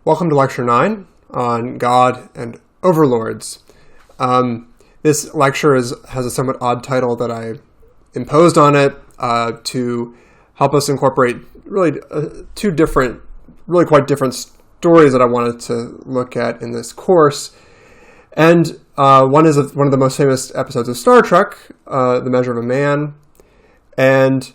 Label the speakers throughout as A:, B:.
A: Welcome to Lecture 9 on God and Overlords. This lecture has a somewhat odd title that I imposed on it to help us incorporate really two different, really quite different stories that I wanted to look at in this course. And one is one of the most famous episodes of Star Trek, The Measure of a Man, and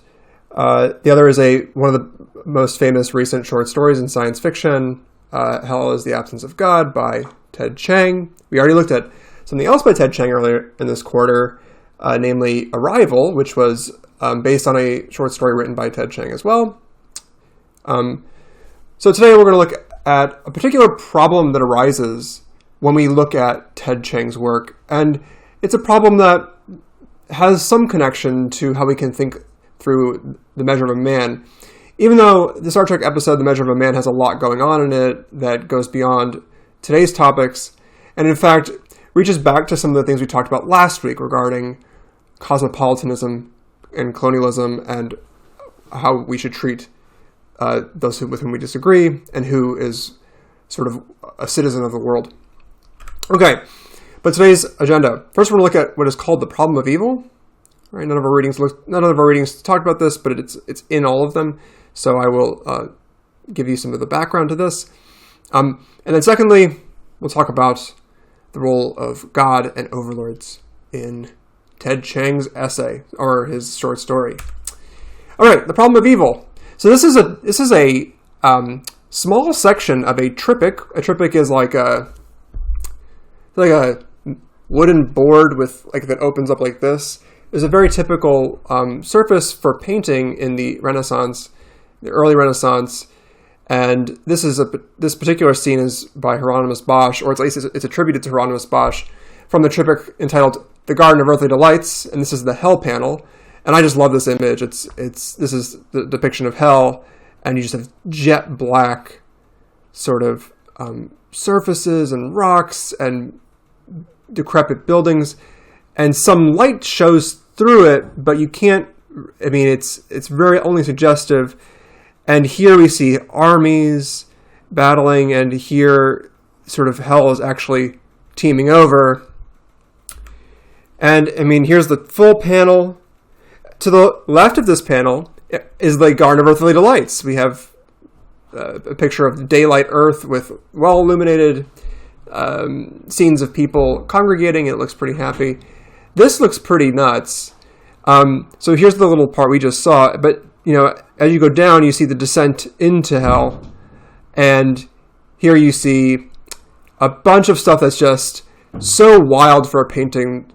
A: the other is one of the most famous recent short stories in science fiction, Hell is the Absence of God by Ted Chiang. We already looked at something else by Ted Chiang earlier in this quarter, namely Arrival, which was based on a short story written by Ted Chiang as well. So today we're going to look at a particular problem that arises when we look at Ted Chiang's work. And it's a problem that has some connection to how we can think through The Measure of a Man. Even though the Star Trek episode, The Measure of a Man, has a lot going on in it that goes beyond today's topics, and in fact reaches back to some of the things we talked about last week regarding cosmopolitanism and colonialism and how we should treat those with whom we disagree and who is sort of a citizen of the world. Okay, but today's agenda. First, we're going to look at what is called the problem of evil. Right, none of our readings talked about this, but it's in all of them. So I will give you some of the background to this. And then secondly, we'll talk about the role of God and overlords in Ted Chiang's essay, or his short story. All right, the problem of evil. So this is a small section of a triptych. A triptych is like a wooden board with that opens up like this. It's a very typical surface for painting in the Renaissance, the early Renaissance, and this particular scene is by Hieronymus Bosch, or at least it's attributed to Hieronymus Bosch, from the triptych entitled "The Garden of Earthly Delights," and this is the Hell panel. And I just love this image. This is the depiction of hell, and you just have jet black sort of surfaces and rocks and decrepit buildings, and some light shows through it, but you can't. I mean, it's very only suggestive. And here we see armies battling, and here sort of hell is actually teaming over. And I mean, here's the full panel. To the left of this panel is the Garden of Earthly Delights. We have a picture of daylight Earth with well-illuminated scenes of people congregating. It looks pretty happy. This looks pretty nuts. So here's the little part we just saw. But, as you go down, you see the descent into hell. And here you see a bunch of stuff that's just so wild for a painting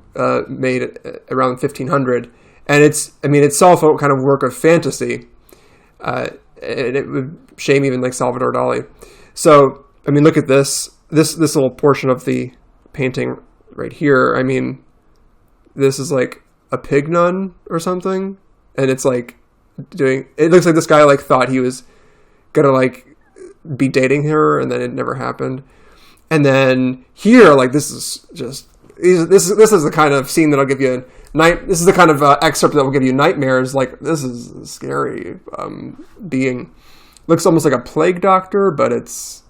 A: made around 1500. And it's itself a kind of work of fantasy. And it would shame even like Salvador Dali. So, look at this little portion of the painting right here. This is like a pig nun or something. And it's it looks like this guy thought he was gonna be dating her, and then it never happened. And then here, this is the kind of scene that'll give you this is the kind of excerpt that will give you nightmares. This is a scary being. Looks almost like a plague doctor, but it's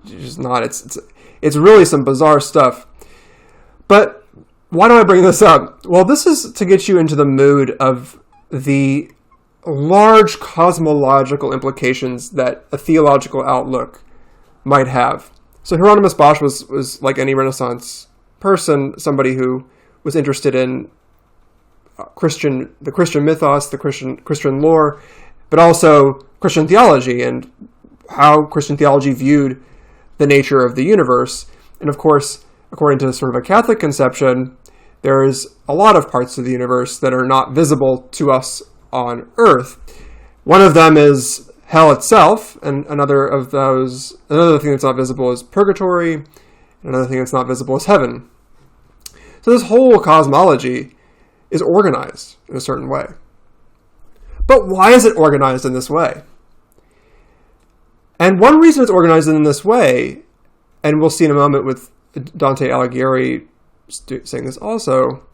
A: just not. It's really some bizarre stuff. But why do I bring this up? Well, this is to get you into the mood of the large cosmological implications that a theological outlook might have. So Hieronymus Bosch was like any Renaissance person, somebody who was interested in the Christian mythos, the Christian lore, but also Christian theology and how Christian theology viewed the nature of the universe. And of course, according to sort of a Catholic conception, there's a lot of parts of the universe that are not visible to us on Earth. One of them is hell itself, and another thing that's not visible is purgatory, and another thing that's not visible is heaven. So this whole cosmology is organized in a certain way. But why is it organized in this way? And one reason it's organized in this way, and we'll see in a moment with Dante Alighieri saying this also,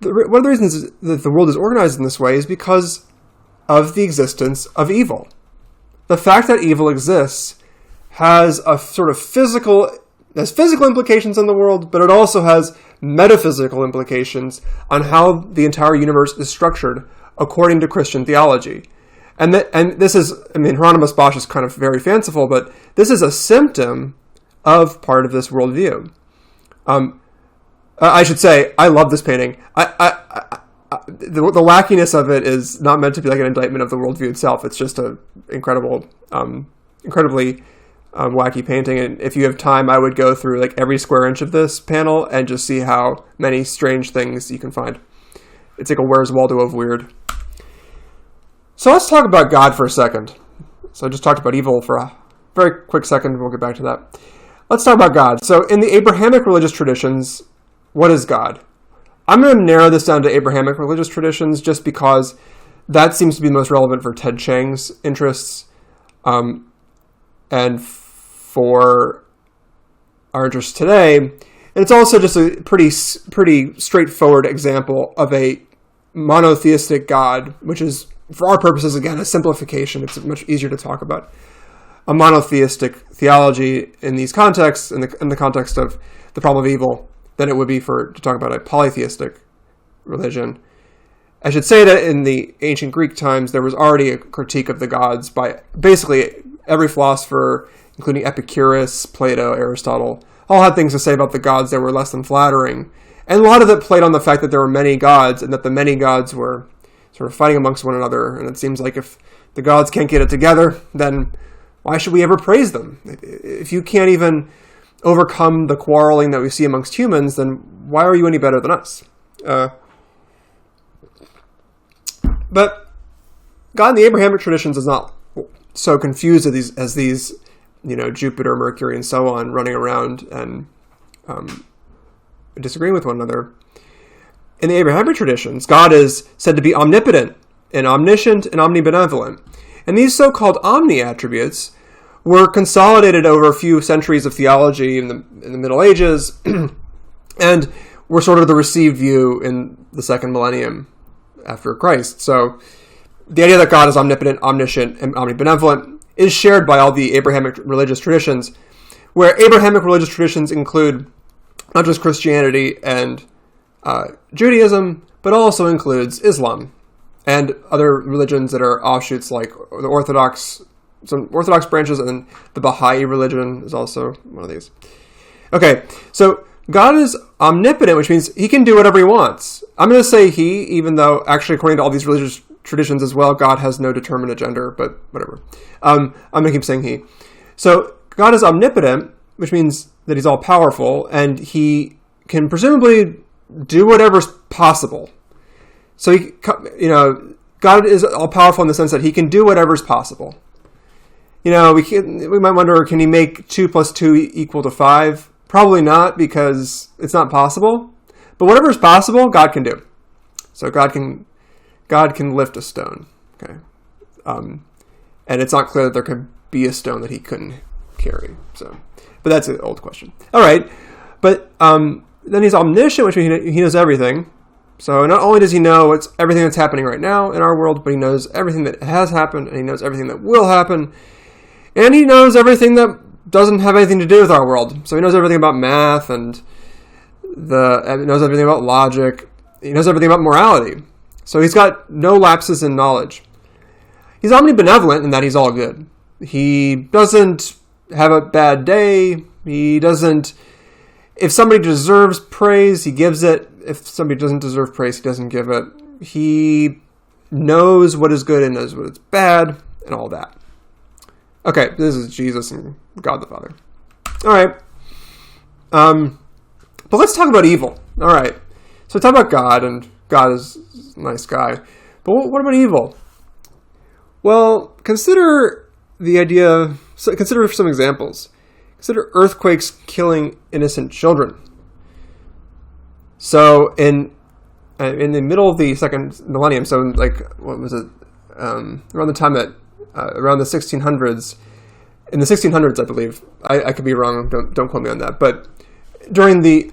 A: one of the reasons that the world is organized in this way is because of the existence of evil. The fact that evil exists has a sort of physical implications on the world, but it also has metaphysical implications on how the entire universe is structured according to Christian theology. And this is, Hieronymus Bosch is kind of very fanciful, but this is a symptom of part of this worldview. I should say, I love this painting. The wackiness of it is not meant to be like an indictment of the worldview itself. It's just an incredibly wacky painting. And if you have time, I would go through like every square inch of this panel and just see how many strange things you can find. It's like a Where's Waldo of weird. So let's talk about God for a second. So I just talked about evil for a very quick second. We'll get back to that. Let's talk about God. So in the Abrahamic religious traditions, what is God? I'm going to narrow this down to Abrahamic religious traditions just because that seems to be the most relevant for Ted Chiang's interests, and for our interests today. And it's also just a pretty straightforward example of a monotheistic God, which is, for our purposes, again, a simplification. It's much easier to talk about a monotheistic theology in these contexts, in the context of the problem of evil, than it would be to talk about a polytheistic religion. I should say that in the ancient Greek times, there was already a critique of the gods by basically every philosopher, including Epicurus, Plato, Aristotle, all had things to say about the gods that were less than flattering. And a lot of it played on the fact that there were many gods, and that the many gods were sort of fighting amongst one another. And it seems like if the gods can't get it together, then why should we ever praise them? If you can't even overcome the quarreling that we see amongst humans, then why are you any better than us? But God in the Abrahamic traditions is not so confused as these, Jupiter, Mercury, and so on running around and disagreeing with one another. In the Abrahamic traditions, God is said to be omnipotent and omniscient and omnibenevolent. And these so-called omni-attributes were consolidated over a few centuries of theology in the Middle Ages and were sort of the received view in the second millennium after Christ. So the idea that God is omnipotent, omniscient, and omnibenevolent is shared by all the Abrahamic religious traditions, where Abrahamic religious traditions include not just Christianity and Judaism, but also includes Islam and other religions that are offshoots, like the Orthodox, some Orthodox branches, and then the Baha'i religion is also one of these. Okay, so God is omnipotent, which means he can do whatever he wants. I'm going to say he, even though actually according to all these religious traditions as well, God has no determinate gender, but whatever. I'm going to keep saying he. So God is omnipotent, which means that he's all-powerful, and he can presumably do whatever's possible. So, God is all-powerful in the sense that he can do whatever's possible. We might wonder, can he make 2 + 2 equal to 5? Probably not, because it's not possible. But whatever is possible, God can do. So God can lift a stone. Okay, and it's not clear that there could be a stone that he couldn't carry. So, but that's an old question. All right, but then he's omniscient, which means he knows everything. So not only does he know everything that's happening right now in our world, but he knows everything that has happened, and he knows everything that will happen. And he knows everything that doesn't have anything to do with our world. So he knows everything about math, and he knows everything about logic. He knows everything about morality. So he's got no lapses in knowledge. He's omnibenevolent in that he's all good. He doesn't have a bad day. He doesn't... If somebody deserves praise, he gives it. If somebody doesn't deserve praise, he doesn't give it. He knows what is good and knows what is bad, and all that. Okay, this is Jesus and God the Father. All right. But let's talk about evil. All right. So we talk about God, and God is a nice guy. But what about evil? Well, consider some examples. Consider earthquakes killing innocent children. So in the middle of the second millennium, so what was it? Around the time that around the 1600s, in the 1600s, I believe. I could be wrong. Don't quote me on that. But during the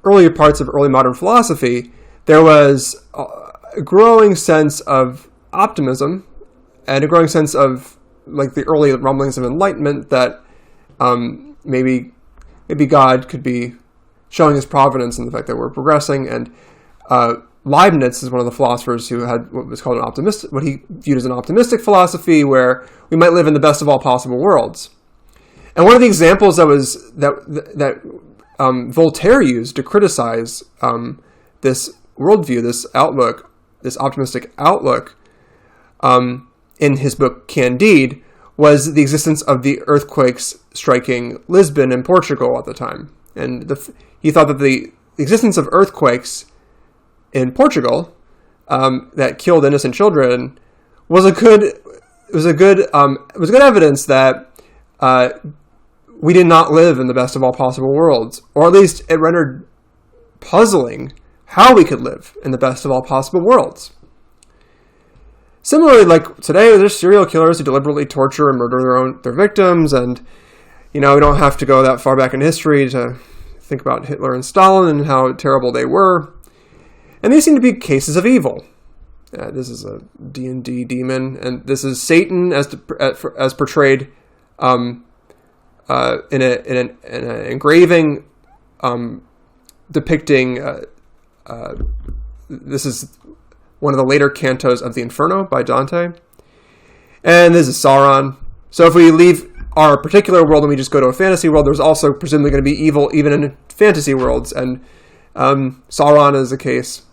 A: earlier parts of early modern philosophy, there was a growing sense of optimism and a growing sense of like the early rumblings of enlightenment, that maybe God could be showing his providence in the fact that we're progressing. And Leibniz is one of the philosophers who had what was called what he viewed as an optimistic philosophy, where we might live in the best of all possible worlds. And one of the examples that Voltaire used to criticize this worldview, this outlook, this optimistic outlook, in his book Candide, was the existence of the earthquakes striking Lisbon in Portugal at the time. And he thought that the existence of earthquakes in Portugal that killed innocent children was good evidence that we did not live in the best of all possible worlds, or at least it rendered puzzling how we could live in the best of all possible worlds. Similarly, like today, there's serial killers who deliberately torture and murder their victims, and we don't have to go that far back in history to think about Hitler and Stalin and how terrible they were. And these seem to be cases of evil. This is a D&D demon, and this is Satan as portrayed in an engraving depicting. This is one of the later cantos of the Inferno by Dante, and this is Sauron. So if we leave our particular world and we just go to a fantasy world, there's also presumably going to be evil even in fantasy worlds, and Sauron is a case.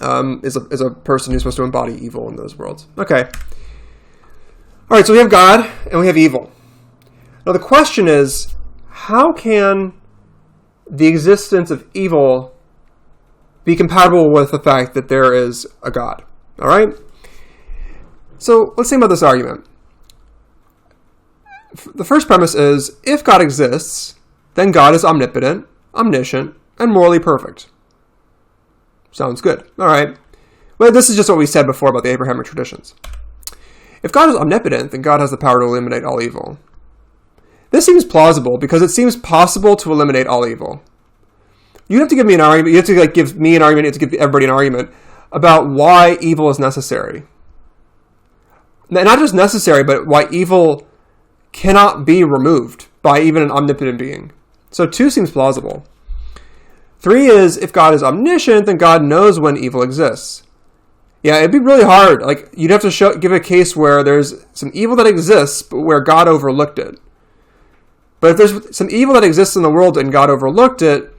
A: Is a person who's supposed to embody evil in those worlds. Okay. All right, so we have God and we have evil. Now the question is, how can the existence of evil be compatible with the fact that there is a God? All right? So let's think about this argument. The first premise is, if God exists, then God is omnipotent, omniscient, and morally perfect. Sounds good. All right. Well, this is just what we said before about the Abrahamic traditions. If God is omnipotent, then God has the power to eliminate all evil. This seems plausible because it seems possible to eliminate all evil. You have to give me an argument. You have to give me an argument. You have to give everybody an argument about why evil is necessary. Not just necessary, but why evil cannot be removed by even an omnipotent being. So 2 seems plausible. 3 is, if God is omniscient, then God knows when evil exists. Yeah, it'd be really hard. Like, you'd have to give a case where there's some evil that exists, but where God overlooked it. But if there's some evil that exists in the world and God overlooked it,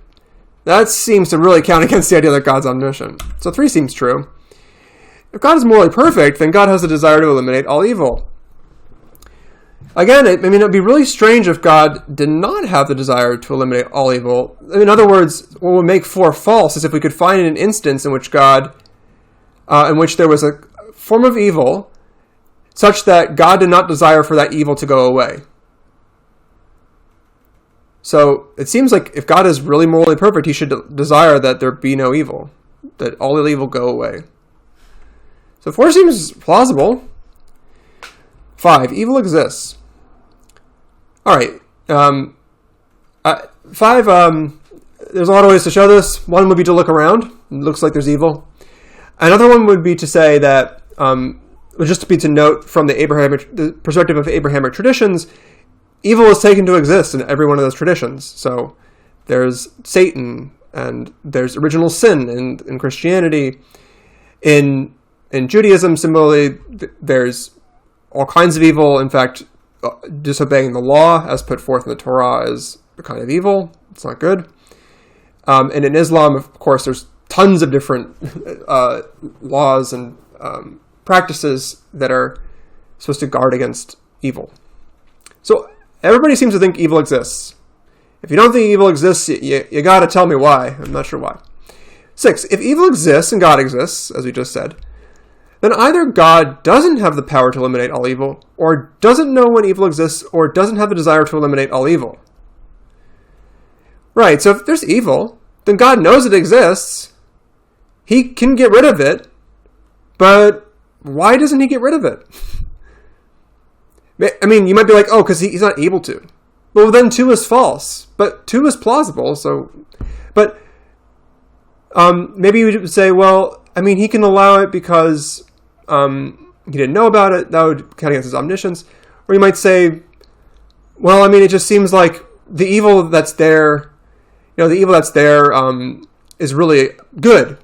A: that seems to really count against the idea that God's omniscient. So 3 seems true. If God is morally perfect, then God has the desire to eliminate all evil. Again, it would be really strange if God did not have the desire to eliminate all evil. In other words, what would make 4 false is if we could find an instance in which there was a form of evil such that God did not desire for that evil to go away. So it seems like if God is really morally perfect, he should desire that there be no evil, that all the evil go away. So 4 seems plausible. 5, evil exists. All right. 5, there's a lot of ways to show this. One would be to look around. It looks like there's evil. Another one would be to say that, just to be to note from the perspective of Abrahamic traditions, evil is taken to exist in every one of those traditions. So there's Satan, and there's original sin in Christianity. In Judaism, similarly, there's all kinds of evil. In fact, disobeying the law as put forth in the Torah is a kind of evil. It's not good. And in Islam, of course, there's tons of different laws and practices that are supposed to guard against evil. So everybody seems to think evil exists. If you don't think evil exists, you got to tell me why. I'm not sure why. 6, if evil exists and God exists, as we just said, then either God doesn't have the power to eliminate all evil, or doesn't know when evil exists, or doesn't have the desire to eliminate all evil. Right, so if there's evil, then God knows it exists. He can get rid of it, but why doesn't he get rid of it? I mean, you might be like, oh, because he's not able to. Well, then 2 is false, but 2 is plausible, so... But maybe you would say, well, I mean, he can allow it because he didn't know about it. That would count against his omniscience. Or you might say, well, I mean, it just seems like the evil that's there, is really good.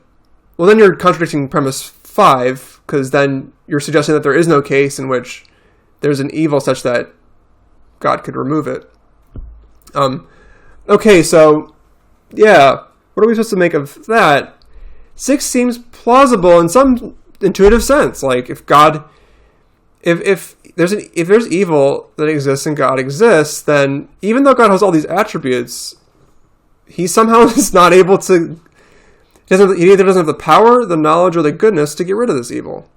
A: Well, then you're contradicting premise 5, because then you're suggesting that there is no case in which there's an evil such that God could remove it. Okay, so, yeah, what are we supposed to make of that? 6 seems plausible in some intuitive sense. Like, if there's evil that exists and God exists, then even though God has all these attributes, he somehow is not able to. He either doesn't have the power, the knowledge, or the goodness to get rid of this evil.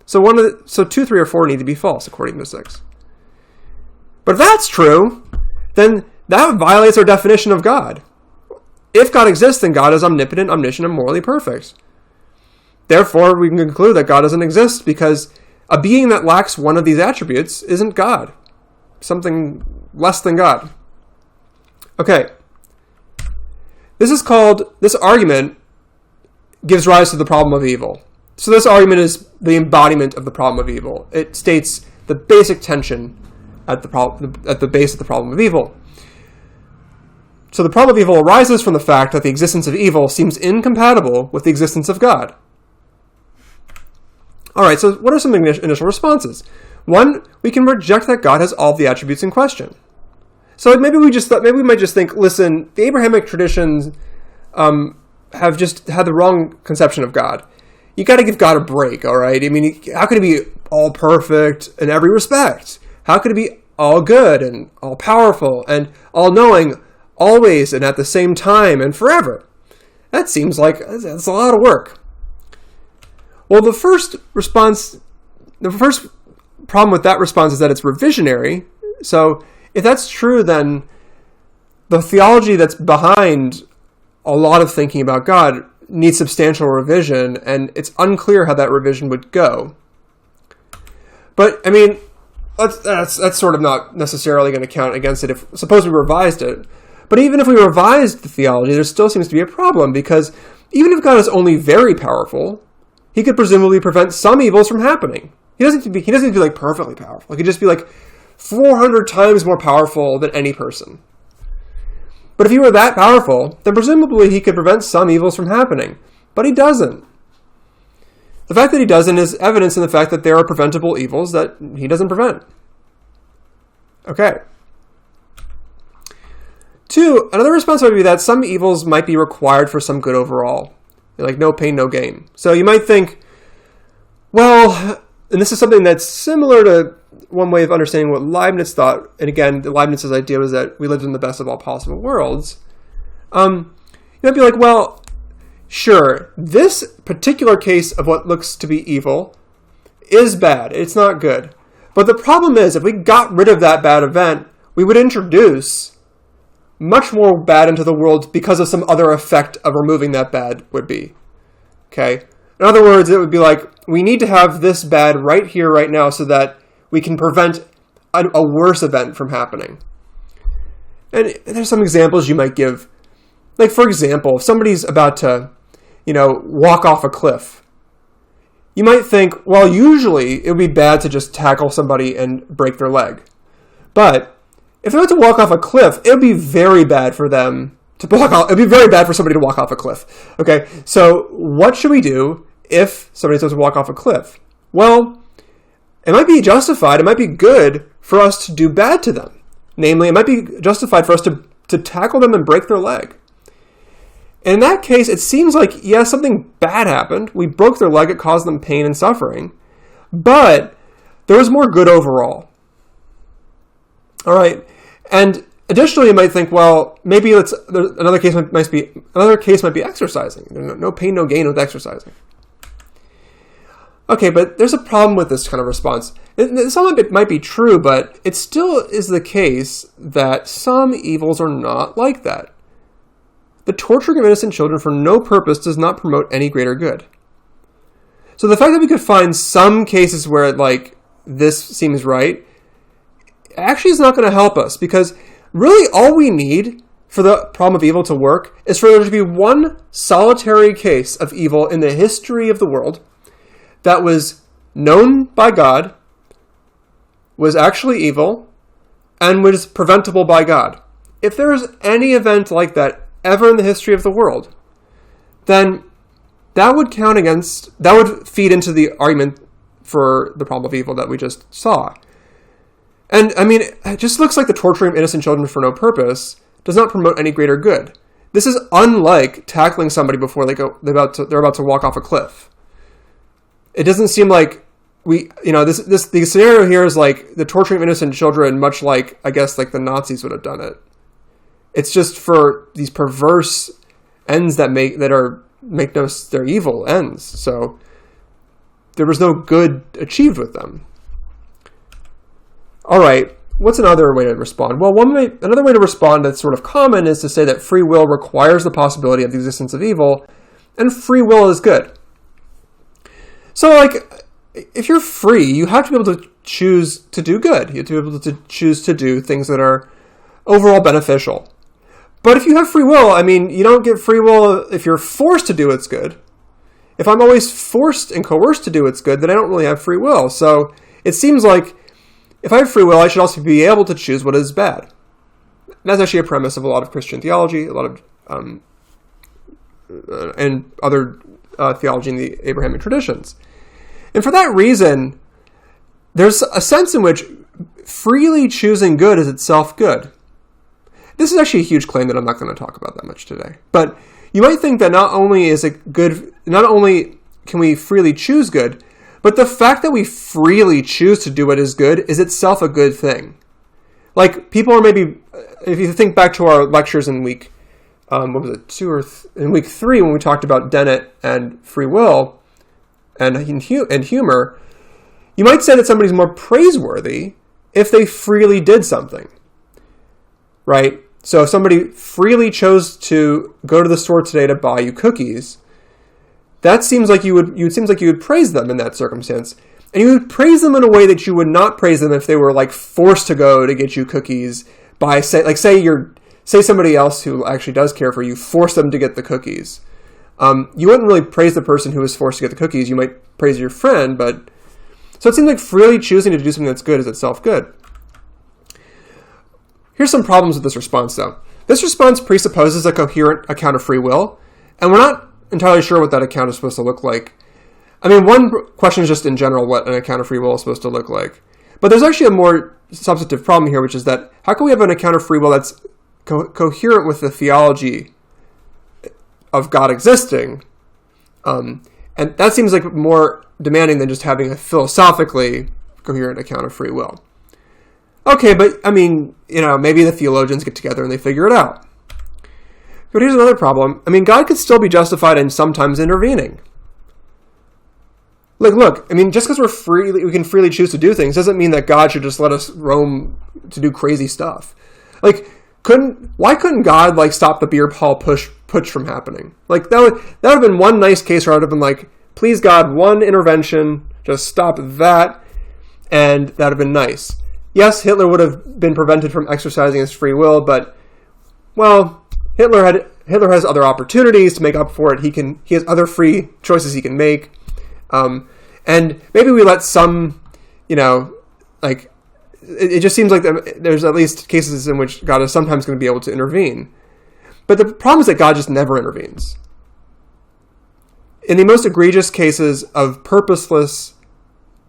A: So 2, 3, or 4 need to be false according to 6. But if that's true, then that violates our definition of God. If God exists, then God is omnipotent, omniscient, and morally perfect. Therefore, we can conclude that God doesn't exist because a being that lacks one of these attributes isn't God. Something less than God. Okay. This argument gives rise to the problem of evil. So this argument is the embodiment of the problem of evil. It states the basic tension at the base of the problem of evil. So the problem of evil arises from the fact that the existence of evil seems incompatible with the existence of God. All right, so what are some initial responses? 1, we can reject that God has all the attributes in question. So maybe we might just think, listen, the Abrahamic traditions have just had the wrong conception of God. You got to give God a break, all right? I mean, how could he be all perfect in every respect? How could he be all good and all powerful and all knowing always and at the same time and forever? That seems like that's a lot of work. Well, the first problem with that response is that it's revisionary. So if that's true, then the theology that's behind a lot of thinking about God needs substantial revision, and it's unclear how that revision would go. But, I mean, that's sort of not necessarily going to count against it. Suppose we revised it. But even if we revised the theology, there still seems to be a problem, because even if God is only very powerful, he could presumably prevent some evils from happening. He doesn't need to be like perfectly powerful. He could just be like 400 times more powerful than any person. But if he were that powerful, then presumably he could prevent some evils from happening. But he doesn't. The fact that he doesn't is evidence in the fact that there are preventable evils that he doesn't prevent. Okay. 2, another response would be that some evils might be required for some good overall. Like no pain, no gain. So you might think, well, and this is something that's similar to one way of understanding what Leibniz thought. And again, Leibniz's idea was that we lived in the best of all possible worlds. You might be like, well, sure, this particular case of what looks to be evil is bad. It's not good. But the problem is, if we got rid of that bad event, we would introduce much more bad into the world because of some other effect of removing that bad would be. Okay? In other words, it would be like, we need to have this bad right here, right now, so that we can prevent a worse event from happening. And there's some examples you might give. Like, for example, if somebody's about to, walk off a cliff, you might think, well, usually it would be bad to just tackle somebody and break their leg. But if they're about to walk off a cliff, it would be very bad for them to walk off. It would be very bad for somebody to walk off a cliff. Okay, so what should we do if somebody's supposed to walk off a cliff? Well, it might be justified, it might be good for us to do bad to them. Namely, it might be justified for us to tackle them and break their leg. And in that case, it seems like, yes, something bad happened. We broke their leg, it caused them pain and suffering. But there was more good overall. All right. And additionally, you might think, well, maybe another case might be exercising. No pain, no gain with exercising. Okay, but there's a problem with this kind of response. Some of it might be true, but it still is the case that some evils are not like that. The torturing of innocent children for no purpose does not promote any greater good. So the fact that we could find some cases where, this seems right, actually is not going to help us, because really all we need for the problem of evil to work is for there to be one solitary case of evil in the history of the world that was known by God, was actually evil, and was preventable by God. If there is any event like that ever in the history of the world, then that would feed into the argument for the problem of evil that we just saw. And, I mean, it just looks like the torturing of innocent children for no purpose does not promote any greater good. This is unlike tackling somebody before they're about to walk off a cliff. It doesn't seem like the scenario here is like the torturing of innocent children, much like, I guess, like the Nazis would have done it. It's just for these perverse ends they're evil ends. So there was no good achieved with them. All right, what's another way to respond? Well, another way to respond that's sort of common is to say that free will requires the possibility of the existence of evil, and free will is good. So, like, if you're free, you have to be able to choose to do good. You have to be able to choose to do things that are overall beneficial. But if you have free will, I mean, you don't get free will if you're forced to do what's good. If I'm always forced and coerced to do what's good, then I don't really have free will. So it seems like if I have free will, I should also be able to choose what is bad. And that's actually a premise of a lot of Christian theology, a lot of and other theology in the Abrahamic traditions. And for that reason, there's a sense in which freely choosing good is itself good. This is actually a huge claim that I'm not going to talk about that much today. But you might think that not only can we freely choose good, but the fact that we freely choose to do what is good is itself a good thing. Like, people are maybe, if you think back to our lectures in week, in week 3 when we talked about Dennett and free will and humor, you might say that somebody's more praiseworthy if they freely did something, right? So if somebody freely chose to go to the store today to buy you cookies, that seems like you would praise them in that circumstance. And you would praise them in a way that you would not praise them if they were like forced to go to get you cookies by say somebody else who actually does care for you, force them to get the cookies. You wouldn't really praise the person who was forced to get the cookies. You might praise your friend, so it seems like freely choosing to do something that's good is itself good. Here's some problems with this response, though. This response presupposes a coherent account of free will, and we're not entirely sure what that account is supposed to look like. I mean, one question is just in general what an account of free will is supposed to look like. But there's actually a more substantive problem here, which is that how can we have an account of free will that's coherent with the theology of God existing? And that seems like more demanding than just having a philosophically coherent account of free will. Okay, but I mean, maybe the theologians get together and they figure it out. But here's another problem. I mean, God could still be justified in sometimes intervening. Like, look, I mean, just because we can freely choose to do things doesn't mean that God should just let us roam to do crazy stuff. Like, why couldn't God stop the beer hall push from happening? Like, that would have been one nice case where I would have been like, please God, one intervention, just stop that, and that would have been nice. Yes, Hitler would have been prevented from exercising his free will, but, well, Hitler has other opportunities to make up for it. He has other free choices he can make. And maybe we let some, it just seems like there's at least cases in which God is sometimes going to be able to intervene. But the problem is that God just never intervenes. In the most egregious cases of purposeless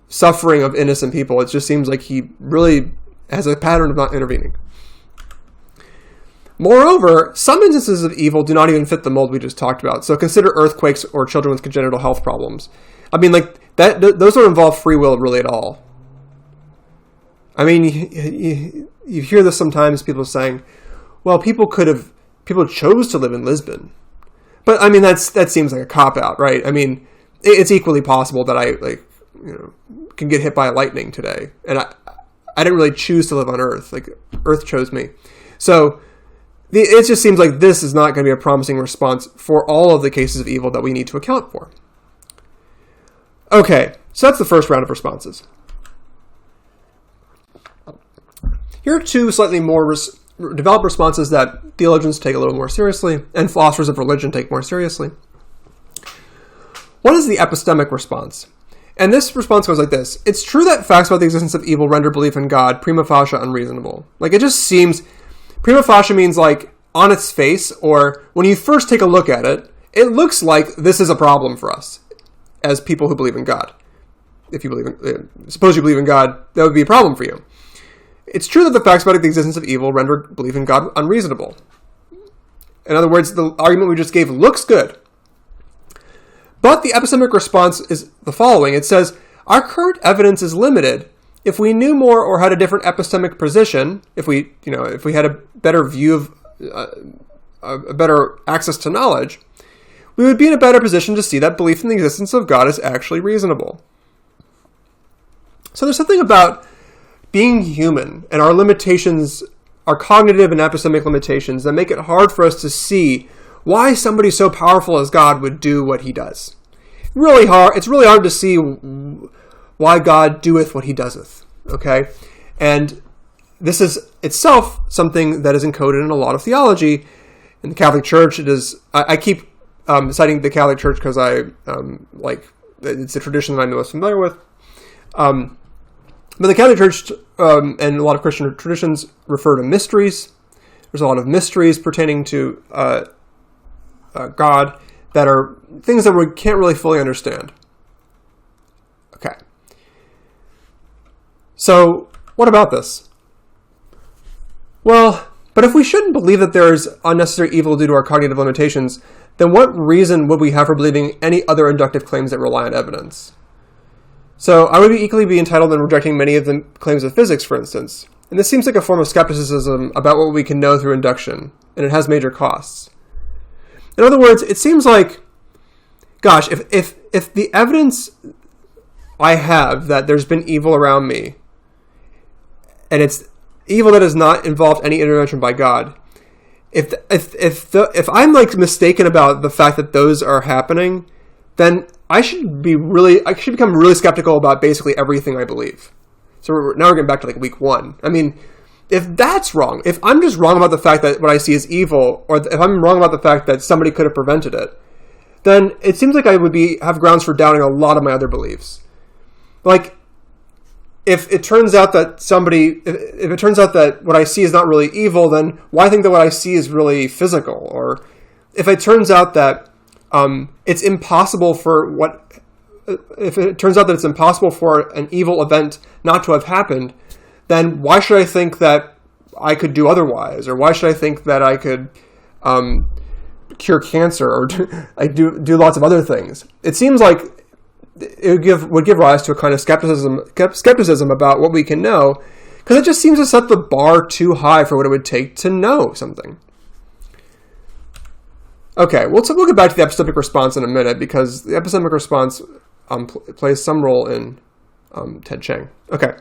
A: suffering of innocent people, it just seems like he really has a pattern of not intervening. Moreover, some instances of evil do not even fit the mold we just talked about. So consider earthquakes or children with congenital health problems. I mean, those don't involve free will really at all. I mean, you hear this sometimes, people saying, well, people chose to live in Lisbon. But I mean, that seems like a cop-out, right? I mean, it's equally possible that I can get hit by lightning today. And I didn't really choose to live on Earth. Like, Earth chose me. So it just seems like this is not going to be a promising response for all of the cases of evil that we need to account for. Okay, so that's the first round of responses. Here are two slightly more developed responses that theologians take a little more seriously and philosophers of religion take more seriously. One is the epistemic response. And this response goes like this. It's true that facts about the existence of evil render belief in God prima facie unreasonable. Like, it just seems... Prima facie means, like, on its face, or when you first take a look at it, it looks like this is a problem for us as people who believe in God. If you believe in... suppose you believe in God, that would be a problem for you. It's true that the facts about the existence of evil render belief in God unreasonable. In other words, the argument we just gave looks good. But the epistemic response is the following. It says, our current evidence is limited. If we knew more or had a different epistemic position, if we had a better view of, a better access to knowledge, we would be in a better position to see that belief in the existence of God is actually reasonable. So there's something about being human and our limitations, our cognitive and epistemic limitations, that make it hard for us to see why somebody so powerful as God would do what he does. Really hard. It's really hard to see why God doeth what he doeseth. Okay? And this is itself something that is encoded in a lot of theology. In the Catholic Church, it is... I keep citing the Catholic Church because it's a tradition that I'm the most familiar with. But the Catholic Church and a lot of Christian traditions refer to mysteries. There's a lot of mysteries pertaining to God that are things that we can't really fully understand. Okay. So, what about this? Well, but if we shouldn't believe that there is unnecessary evil due to our cognitive limitations, then what reason would we have for believing any other inductive claims that rely on evidence? So, I would equally be entitled in rejecting many of the claims of physics, for instance. And this seems like a form of skepticism about what we can know through induction, and it has major costs. In other words, it seems like, gosh, if the evidence I have that there's been evil around me, and it's evil that has not involved any intervention by God, if I'm like mistaken about the fact that those are happening, then I should become really skeptical about basically everything I believe. So now we're getting back to like week 1. I mean, if that's wrong, if I'm just wrong about the fact that what I see is evil, or if I'm wrong about the fact that somebody could have prevented it, then it seems like I would have grounds for doubting a lot of my other beliefs. Like, if it turns out that what I see is not really evil, then why think that what I see is really physical? Or if it turns out that it's impossible for an evil event not to have happened, then why should I think that I could do otherwise? Or why should I think that I could cure cancer or do lots of other things? It seems like it would give rise to a kind of skepticism about what we can know, because it just seems to set the bar too high for what it would take to know something. Okay, we'll get back to the epistemic response in a minute, because the epistemic response plays some role in Ted Chiang. Okay.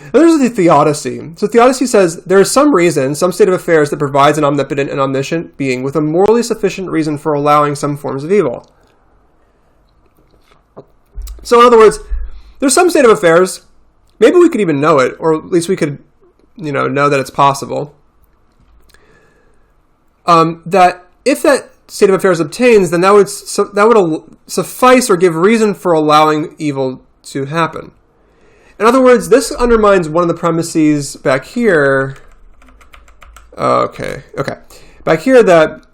A: Now there's the theodicy. So theodicy says, there is some reason, some state of affairs that provides an omnipotent and omniscient being with a morally sufficient reason for allowing some forms of evil. So in other words, there's some state of affairs, maybe we could even know it, or at least we could, know that it's possible, that if that state of affairs obtains, then that would suffice or give reason for allowing evil to happen. In other words, this undermines one of the premises back here. Okay. Back here that,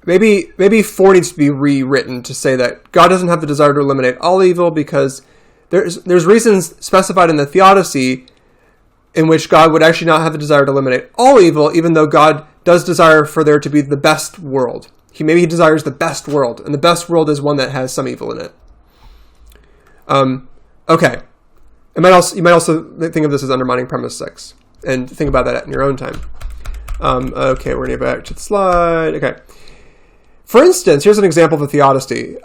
A: maybe 4 needs to be rewritten to say that God doesn't have the desire to eliminate all evil, because there's reasons specified in the theodicy in which God would actually not have the desire to eliminate all evil, even though God does desire for there to be the best world. He desires the best world, and the best world is one that has some evil in it. Okay. You might also think of this as undermining premise 6, and think about that in your own time. Okay, we're going to get back to the slide. Okay. For instance, here's an example of a theodicy.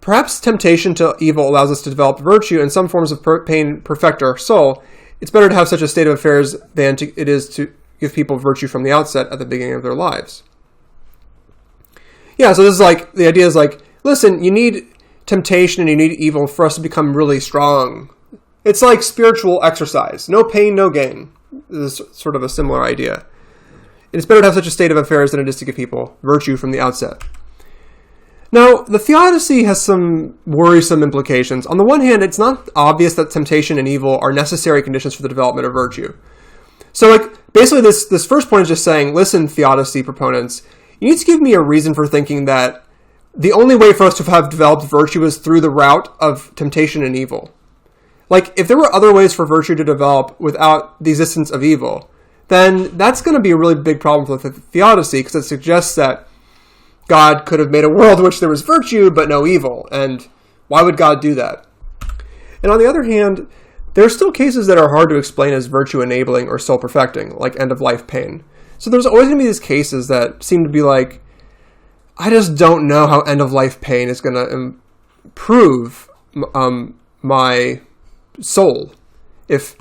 A: Perhaps temptation to evil allows us to develop virtue, and some forms of pain perfect our soul. It's better to have such a state of affairs than it is to give people virtue from the outset at the beginning of their lives. Yeah, so this is like, the idea is like, listen, you need temptation and you need evil for us to become really strong. It's like spiritual exercise. No pain, no gain. This is sort of a similar idea. And it's better to have such a state of affairs than it is to give people virtue from the outset. Now, the theodicy has some worrisome implications. On the one hand, it's not obvious that temptation and evil are necessary conditions for the development of virtue. So, basically this first point is just saying, listen, theodicy proponents, you need to give me a reason for thinking that the only way for us to have developed virtue is through the route of temptation and evil. If there were other ways for virtue to develop without the existence of evil, then that's going to be a really big problem for the theodicy, because it suggests that God could have made a world in which there was virtue but no evil, and why would God do that? And on the other hand, there are still cases that are hard to explain as virtue-enabling or soul-perfecting, like end-of-life pain. So there's always going to be these cases that seem to be like, I just don't know how end-of-life pain is going to improve my soul. If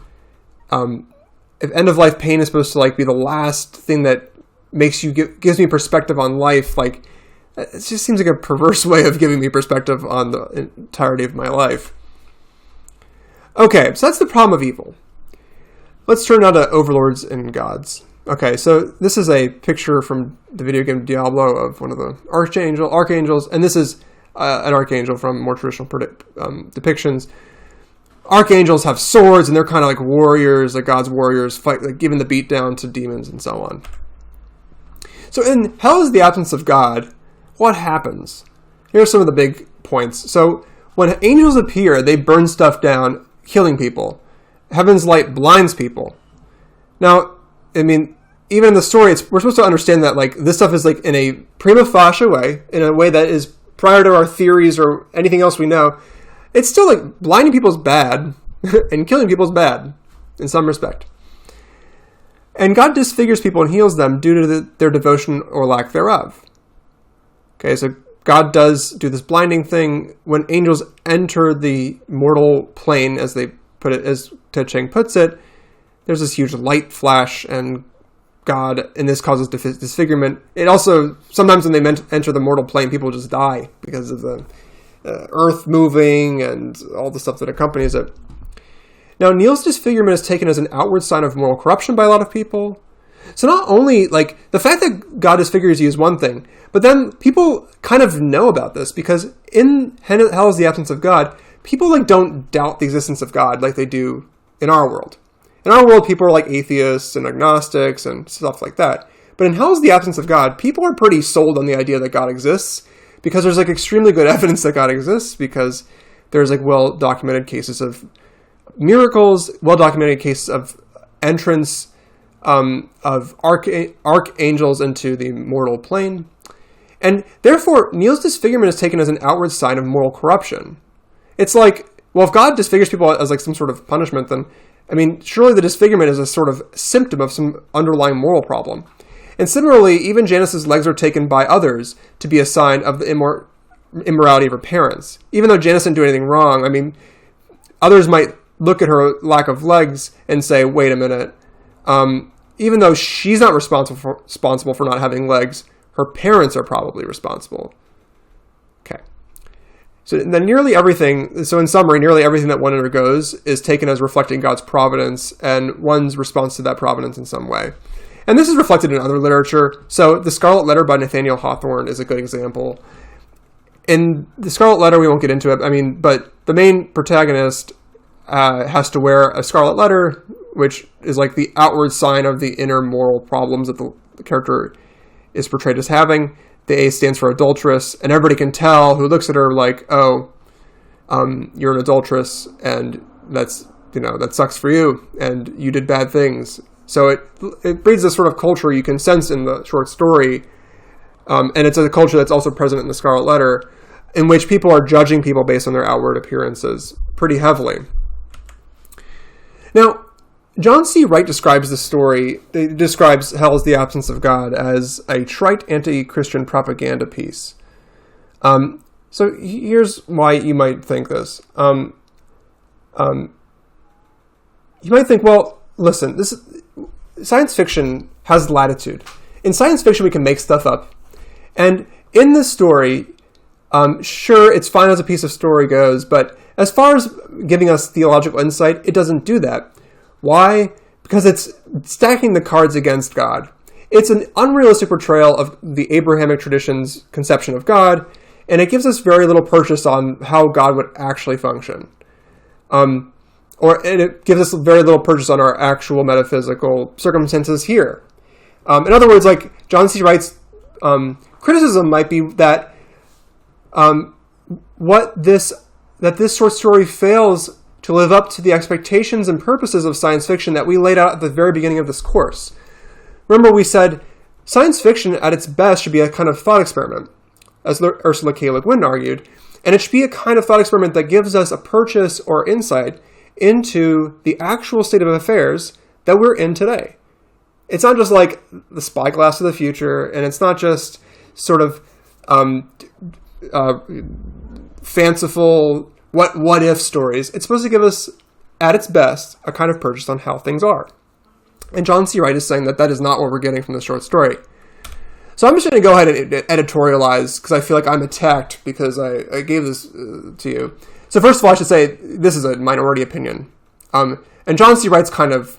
A: end-of-life pain is supposed to be the last thing that makes you gives me perspective on life, it just seems like a perverse way of giving me perspective on the entirety of my life. Okay, so that's the problem of evil. Let's turn now to overlords and gods. Okay, so this is a picture from the video game Diablo of one of the archangels, and this is an archangel from more traditional depictions. Archangels have swords, and they're kind of like warriors, like God's warriors, fight, giving the beat down to demons and so on. So in Hell is the Absence of God, what happens? Here are some of the big points. So when angels appear, they burn stuff down, killing people. Heaven's light blinds people. Now, even in the story, we're supposed to understand that this stuff is in a prima facie way, in a way that is prior to our theories or anything else we know. It's still blinding people is bad, and killing people is bad, in some respect. And God disfigures people and heals them due to their devotion or lack thereof. Okay, so God does do this blinding thing. When angels enter the mortal plane, as they put it, as Ted Chiang puts it, there's this huge light flash, and God, and this causes disfigurement. It also, sometimes when they enter the mortal plane, people just die because of the earth moving and all the stuff that accompanies it. Now, Neil's disfigurement is taken as an outward sign of moral corruption by a lot of people. So not only, the fact that God disfigures you is one thing, but then people kind of know about this, because in Hell is the Absence of God, people, don't doubt the existence of God like they do in our world. In our world, people are atheists and agnostics and stuff like that. But in Hell is the Absence of God, people are pretty sold on the idea that God exists, because there's extremely good evidence that God exists, because there's well-documented cases of miracles, well-documented cases of entrance of archangels into the mortal plane. And therefore, Neil's disfigurement is taken as an outward sign of moral corruption. It's if God disfigures people as some sort of punishment, then, surely the disfigurement is a sort of symptom of some underlying moral problem. And similarly, even Janice's legs are taken by others to be a sign of the immorality of her parents. Even though Janice didn't do anything wrong, others might look at her lack of legs and say, wait a minute, even though she's not responsible for not having legs, her parents are probably responsible. Okay. So then in summary, nearly everything that one undergoes is taken as reflecting God's providence and one's response to that providence in some way. And this is reflected in other literature. So The Scarlet Letter by Nathaniel Hawthorne is a good example. In The Scarlet Letter, we won't get into it, but the main protagonist has to wear a scarlet letter, which is the outward sign of the inner moral problems that the character is portrayed as having. The A stands for adulteress, and everybody can tell who looks at her you're an adulteress, and that sucks for you, and you did bad things. So it breeds this sort of culture you can sense in the short story, and it's a culture that's also present in The Scarlet Letter, in which people are judging people based on their outward appearances pretty heavily. Now, John C. Wright describes this story, he describes Hell is the Absence of God as a trite anti-Christian propaganda piece. So here's why you might think this. You might think, well, listen, science fiction has latitude. In science fiction, we can make stuff up. And in this story, sure, it's fine as a piece of story goes, but as far as giving us theological insight, it doesn't do that. Why? Because it's stacking the cards against God. It's an unrealistic portrayal of the Abrahamic tradition's conception of God, and it gives us very little purchase on how God would actually function. And it gives us very little purchase on our actual metaphysical circumstances here. In other words, like John C. Wright's criticism might be that that this short story fails to live up to the expectations and purposes of science fiction that we laid out at the very beginning of this course. Remember, we said science fiction at its best should be a kind of thought experiment, as Ursula K. Le Guin argued, and it should be a kind of thought experiment that gives us a purchase or insight into the actual state of affairs that we're in today. It's not just like the spyglass of the future, and it's not just sort of fanciful what if stories. It's supposed to give us, at its best, a kind of purchase on how things are. And John C. Wright is saying that that is not what we're getting from the short story. So I'm just going to go ahead and editorialize, because I feel like I'm attacked because I gave this to you. So first of all, I should say this is a minority opinion. And John C. Wright's kind of...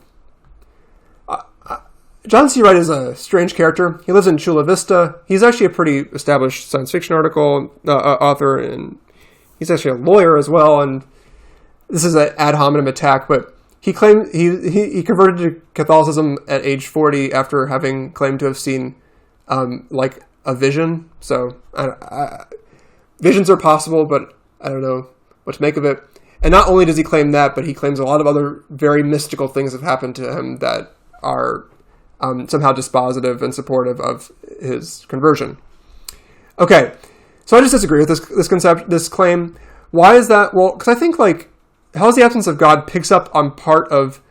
A: John C. Wright is a strange character. He lives in Chula Vista. He's actually a pretty established science fiction author, and he's actually a lawyer as well. And this is an ad hominem attack, but he claimed he converted to Catholicism at age 40 after having claimed to have seen like a vision. So visions are possible, but I don't know what to make of it. And not only does he claim that, but he claims a lot of other very mystical things have happened to him that are somehow dispositive and supportive of his conversion. Okay, so I just disagree with this claim. Why is that? Well, because I think like Hell's the Absence of God picks up on part of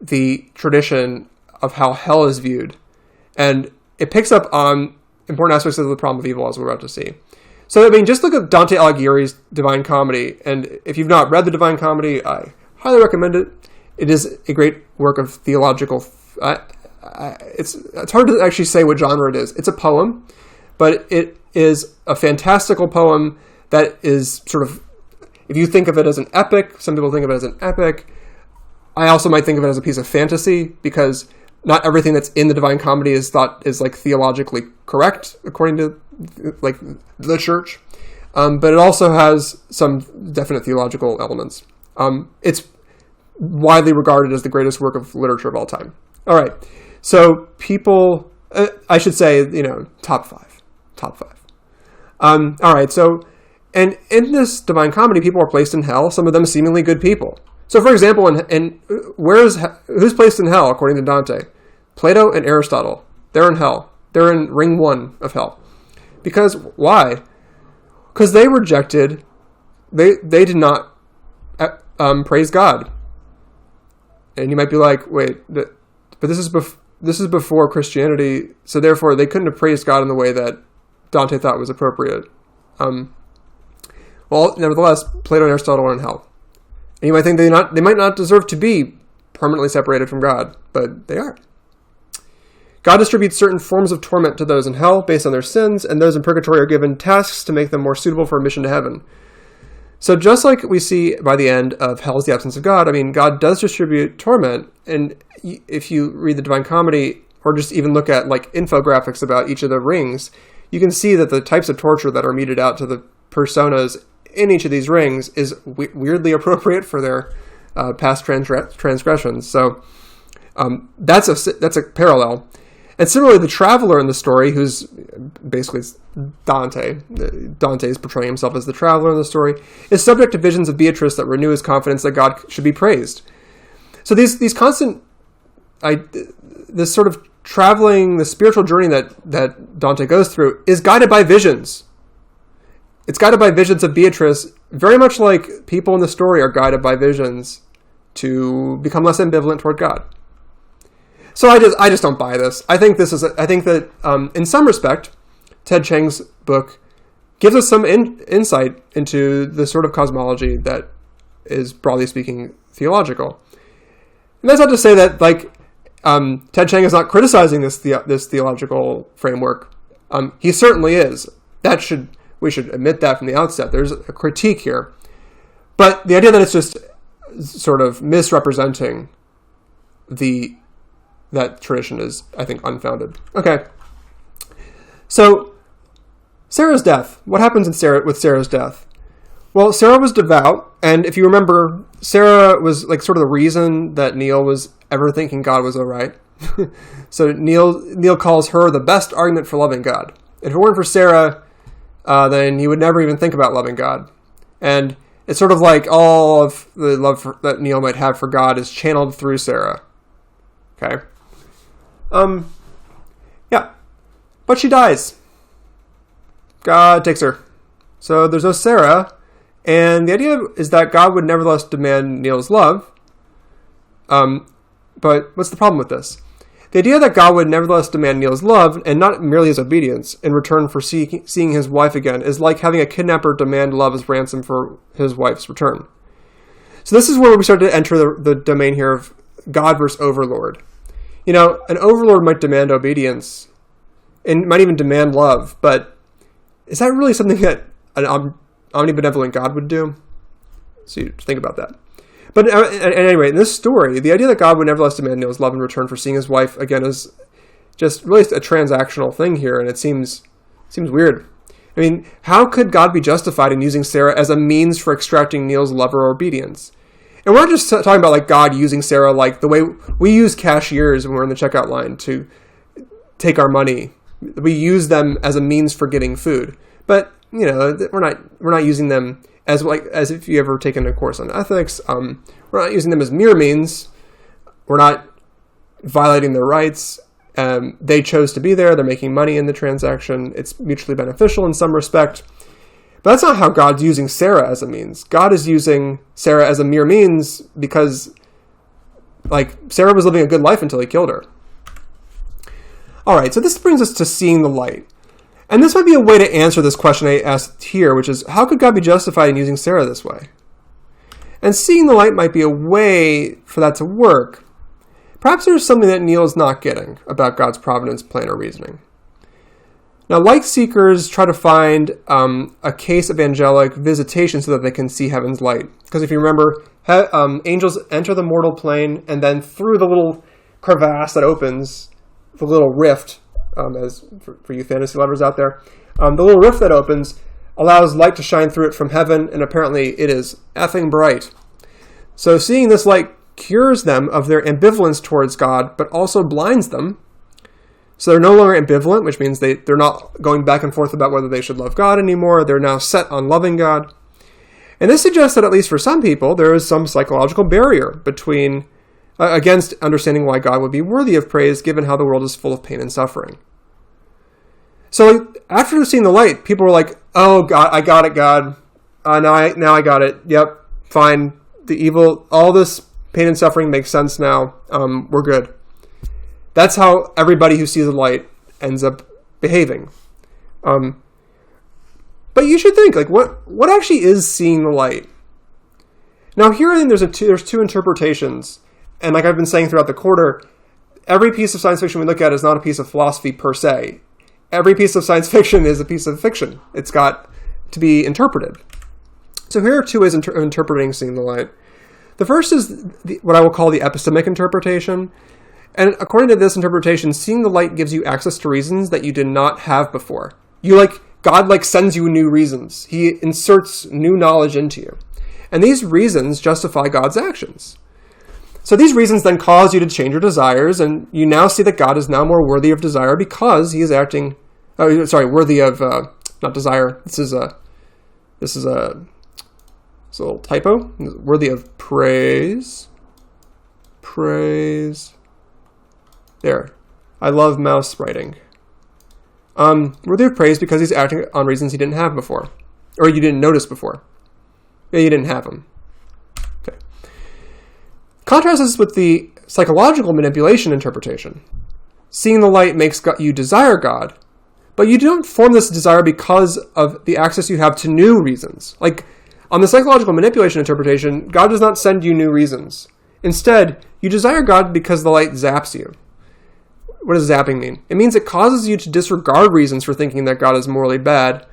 A: the tradition of how hell is viewed, and it picks up on important aspects of the problem of evil, as we're about to see. So, I mean, just look at Dante Alighieri's Divine Comedy, and if you've not read the Divine Comedy, I highly recommend it. It is a great work of theological... it's hard to actually say what genre it is. It's a poem, but it is a fantastical poem that is sort of... If you think of it as an epic, some people think of it as an epic. I also might think of it as a piece of fantasy, because not everything that's in the Divine Comedy is thought is like theologically correct according to like the church, but it also has some definite theological elements. It's widely regarded as the greatest work of literature of all time. All right, so people, I should say, top five. All right, so and in this Divine Comedy, people are placed in hell. Some of them seemingly good people. So, for example, who's placed in hell according to Dante? Plato and Aristotle. They're in hell. They're in ring 1 of hell. Because why? Because they rejected. They did not praise God. And you might be like, wait, but this is before Christianity, so therefore they couldn't have praised God in the way that Dante thought was appropriate. Well, nevertheless, Plato and Aristotle are in hell. And you might think they might not deserve to be permanently separated from God, but they are. God distributes certain forms of torment to those in hell based on their sins, and those in purgatory are given tasks to make them more suitable for admission to heaven. So just like we see by the end of Hell is the Absence of God, I mean, God does distribute torment, and if you read the Divine Comedy, or just even look at like infographics about each of the rings, you can see that the types of torture that are meted out to the personas in each of these rings is weirdly appropriate for their past transgressions. So that's a parallel. And similarly, the traveler in the story, who's basically Dante is portraying himself as the traveler in the story, is subject to visions of Beatrice that renew his confidence that God should be praised. So these constant, this sort of traveling, the spiritual journey that Dante goes through is guided by visions. It's guided by visions of Beatrice, very much like people in the story are guided by visions to become less ambivalent toward God. So I just don't buy this. I think that in some respect, Ted Chiang's book gives us some insight into the sort of cosmology that is, broadly speaking, theological. And that's not to say that Ted Chiang is not criticizing this theological framework. He certainly is. We should admit that from the outset. There's a critique here, but the idea that it's just sort of misrepresenting that tradition is, I think, unfounded. Okay. So Sarah's death. What happens with Sarah's death? Well, Sarah was devout, and if you remember, Sarah was like sort of the reason that Neil was ever thinking God was all right. So Neil calls her the best argument for loving God. If it weren't for Sarah, then he would never even think about loving God. And it's sort of like all of the love that Neil might have for God is channeled through Sarah. Okay. Yeah. But she dies. God takes her. So there's no Sarah. And the idea is that God would nevertheless demand Neil's love. But what's the problem with this? The idea that God would nevertheless demand Neil's love, and not merely his obedience, in return for seeing his wife again, is like having a kidnapper demand love as ransom for his wife's return. So this is where we start to enter the domain here of God versus Overlord. You know, an Overlord might demand obedience, and might even demand love, but is that really something that an omnibenevolent God would do? So you think about that. But at any rate, in this story, the idea that God would nevertheless demand Neil's love in return for seeing his wife again is just really a transactional thing here, and it seems weird. I mean, how could God be justified in using Sarah as a means for extracting Neil's love or obedience? And we're not just talking about like God using Sarah like the way we use cashiers when we're in the checkout line to take our money. We use them as a means for getting food, but you know we're not using them as if you ever taken a course on ethics. We're not using them as mere means. We're not violating their rights. They chose to be there. They're making money in the transaction. It's mutually beneficial in some respect. But that's not how God's using Sarah as a means. God is using Sarah as a mere means because, like, Sarah was living a good life until he killed her. All right, so this brings us to seeing the light. And this might be a way to answer this question I asked here, which is, how could God be justified in using Sarah this way? And seeing the light might be a way for that to work. Perhaps there's something that Neil is not getting about God's providence, plan, or reasoning. Now, light seekers try to find a case of angelic visitation so that they can see heaven's light. Because if you remember, angels enter the mortal plane, and then through the little crevasse that opens, the little rift, as for you fantasy lovers out there, the little rift that opens allows light to shine through it from heaven, and apparently it is effing bright. So seeing this light cures them of their ambivalence towards God, but also blinds them. So they're no longer ambivalent, which means they're not going back and forth about whether they should love God anymore. They're now set on loving God. And this suggests that at least for some people, there is some psychological barrier against understanding why God would be worthy of praise, given how the world is full of pain and suffering. So after seeing the light, people were like, "Oh God, I got it, God. Now I got it. Yep, fine. The evil, all this pain and suffering makes sense now. We're good." That's how everybody who sees the light ends up behaving. But you should think, like, what actually is seeing the light? Now here I think there's two interpretations. And like I've been saying throughout the quarter, every piece of science fiction we look at is not a piece of philosophy per se. Every piece of science fiction is a piece of fiction. It's got to be interpreted. So here are two ways of interpreting seeing the light. The first is what I will call the epistemic interpretation. And according to this interpretation, seeing the light gives you access to reasons that you did not have before. God sends you new reasons. He inserts new knowledge into you. And these reasons justify God's actions. So these reasons then cause you to change your desires, and you now see that God is now more worthy of desire because he is acting, worthy of, not desire, this is a little typo, worthy of praise, there, I love mouse writing, worthy of praise because he's acting on reasons he didn't have before, or you didn't notice before, you didn't have them. Contrast this with the psychological manipulation interpretation. Seeing the light makes you desire God, but you don't form this desire because of the access you have to new reasons. Like, on the psychological manipulation interpretation, God does not send you new reasons. Instead, you desire God because the light zaps you. What does zapping mean? It means it causes you to disregard reasons for thinking that God is morally bad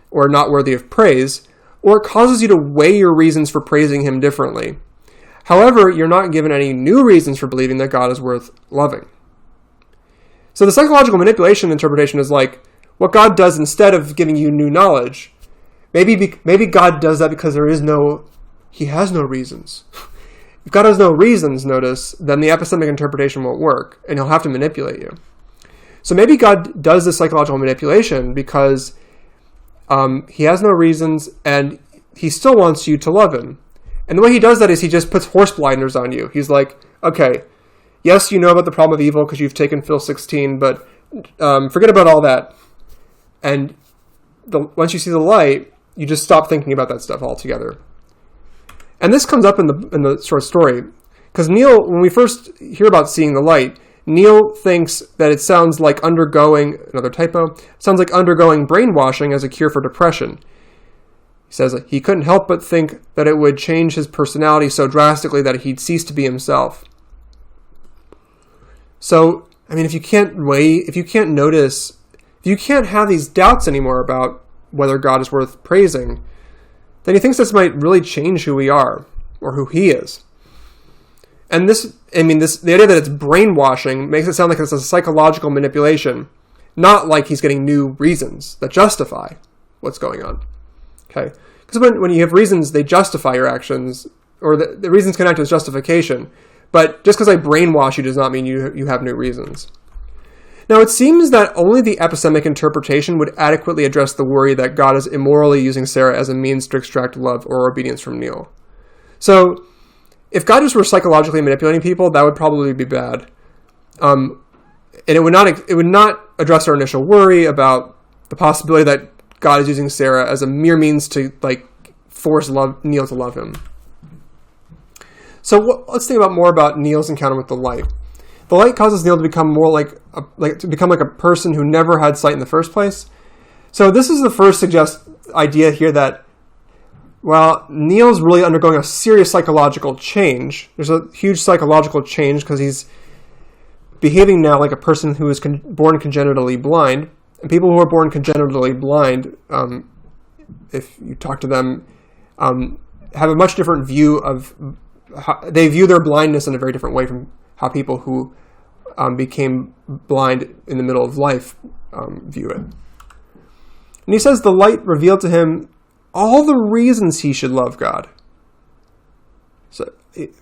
A: or not worthy of praise, or it causes you to weigh your reasons for praising him differently. However, you're not given any new reasons for believing that God is worth loving. So the psychological manipulation interpretation is like, well, God is what God does instead of giving you new knowledge, maybe God does that because he has no reasons. If God has no reasons, notice, then the epistemic interpretation won't work, and he'll have to manipulate you. So maybe God does this psychological manipulation because he has no reasons, and he still wants you to love him. And the way he does that is he just puts horse blinders on you. He's like, okay, yes, you know about the problem of evil because you've taken Phil 16, but forget about all that. And once you see the light, you just stop thinking about that stuff altogether. And this comes up in the short story, because Neil, when we first hear about seeing the light, Neil thinks that it sounds like undergoing, another typo, sounds like undergoing brainwashing as a cure for depression. He says he couldn't help but think that it would change his personality so drastically that he'd cease to be himself. So, I mean, if you can't notice, if you can't have these doubts anymore about whether God is worth praising, then he thinks this might really change who we are, or who he is. And the idea that it's brainwashing makes it sound like it's a psychological manipulation, not like he's getting new reasons that justify what's going on. Okay? Because when you have reasons, they justify your actions, or the reasons can act as justification. But just because I brainwash you does not mean you have new reasons. Now, it seems that only the epistemic interpretation would adequately address the worry that God is immorally using Sarah as a means to extract love or obedience from Neil. So, if God just were psychologically manipulating people, that would probably be bad. And it would not address our initial worry about the possibility that God is using Sarah as a mere means to force Neil to love him. So let's think more about Neil's encounter with the light. The light causes Neil to become more like a person who never had sight in the first place. So this is the first idea here that, well, Neil's really undergoing a serious psychological change. There's a huge psychological change because he's behaving now like a person who is born congenitally blind. And people who are born congenitally blind, if you talk to them, have a much different view of they view their blindness in a very different way from how people who became blind in the middle of life view it. And he says the light revealed to him all the reasons he should love God. So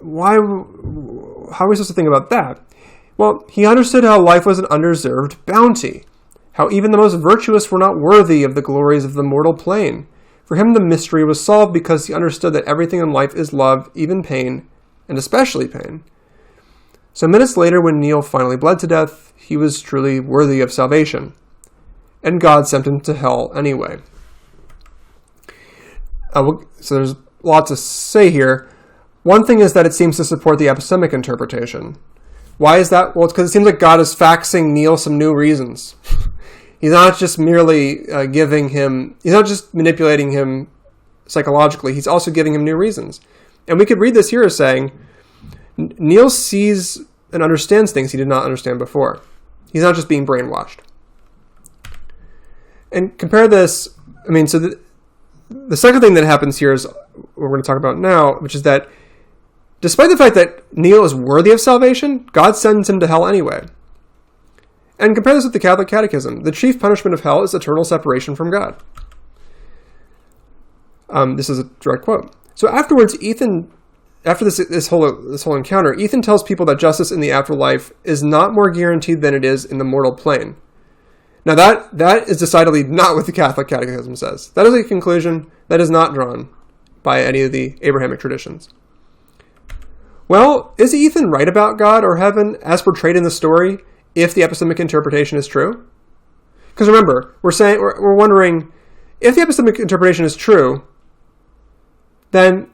A: how are we supposed to think about that? Well, he understood how life was an undeserved bounty, how even the most virtuous were not worthy of the glories of the mortal plane. For him, the mystery was solved because he understood that everything in life is love, even pain, and especially pain. So minutes later, when Neil finally bled to death, he was truly worthy of salvation. And God sent him to hell anyway. So there's a lot to say here. One thing is that it seems to support the epistemic interpretation. Why is that? Well, it's because it seems like God is faxing Neil some new reasons. He's not just merely he's not just manipulating him psychologically, he's also giving him new reasons. And we could read this here as saying, Neil sees and understands things he did not understand before. He's not just being brainwashed. And compare this, so the second thing that happens here is what we're going to talk about now, which is that despite the fact that Neil is worthy of salvation, God sends him to hell anyway. And compare this with the Catholic Catechism. The chief punishment of hell is eternal separation from God. This is a direct quote. So afterwards, after this whole encounter, Ethan tells people that justice in the afterlife is not more guaranteed than it is in the mortal plane. Now that is decidedly not what the Catholic Catechism says. That is a conclusion that is not drawn by any of the Abrahamic traditions. Well, is Ethan right about God or heaven as portrayed in the story if the epistemic interpretation is true? Because remember, we're wondering, if the epistemic interpretation is true, then